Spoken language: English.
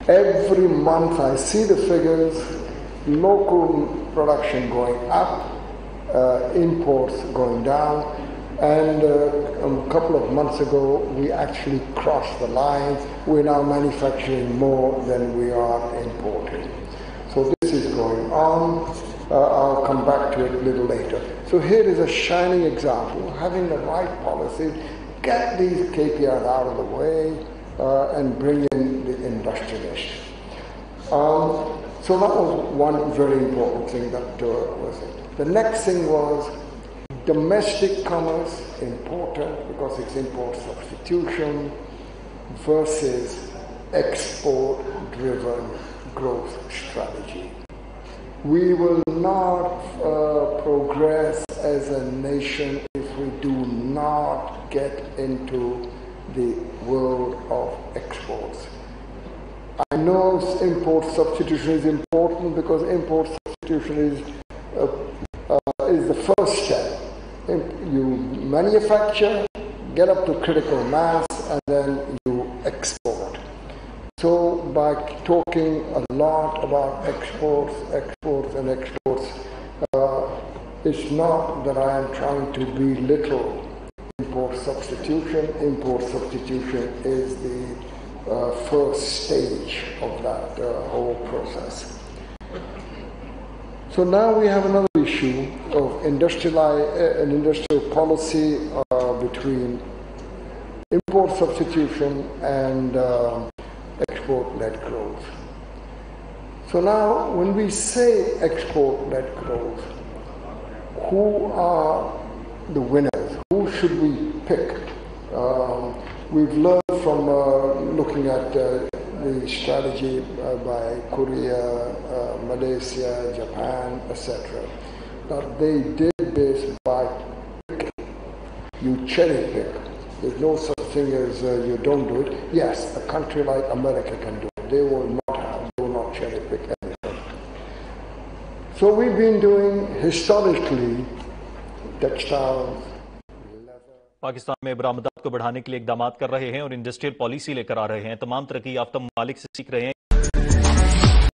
Every month I see the figures, local production going up, imports going down, and a couple of months ago we actually crossed the lines. We're now manufacturing more than we are importing. So this is going on. I'll come back to it a little later. So here is a shining example, having the right policy, get these KPIs out of the way, and bring in the industrialist. So that was one very important thing that was it. The next thing was domestic commerce, important because it's import substitution versus export-driven growth strategy. We will not progress as a nation if we do not get into the world of exports. I know import substitution is important because import substitution is the first step. You manufacture, get up to critical mass, and then you export. So by talking a lot about exports, it's not that I am trying to belittle import substitution. Import substitution is the first stage of that whole process. So now we have another issue of industrial policy between import substitution and export-led growth. So now when we say export-led growth, who are the winners? Who should we pick? We've learned from looking at the strategy by Korea, Malaysia, Japan, etc., that they did this by picking. You cherry pick. There's no such thing as you don't do it. Yes, a country like America can do it. They will not cherry pick anything. So we've been doing historically textiles. Pakistan में बरामदात को बढ़ाने के लिए इकदाम कर रहे हैं और इंडस्ट्रियल पॉलिसी लेकर आ रहे हैं। तमाम तरक्की याफ्ता ममालिक से सीख रहे हैं।